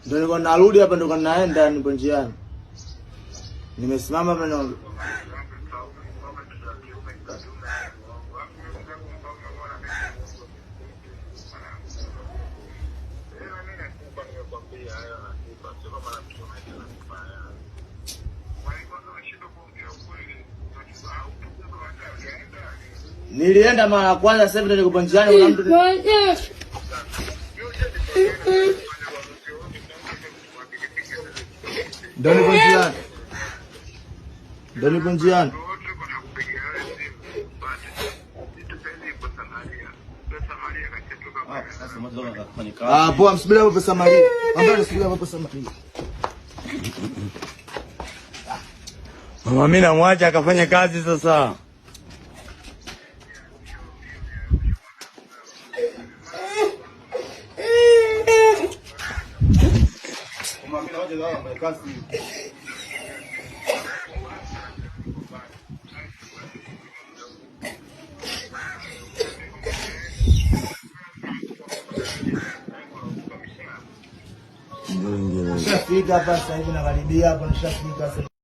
Ndio nilikuwa narudi hapa, ndio naenda, nipo njiani. Nimesimama hapa na nilienda mara ya kwanza, sasa hivi niko njiani, kuna mtu ndio nipo njiani. Poa, msubiri hapo pesa Maria. Ambaye nisubiri hapo pesa Maria. Mama mimi namwacha akafanya kazi sasa. Mama mimi namwacha akafanya kazi. Nishafika hapa sasa hivi, nakaribia hapa, nishafika sasa.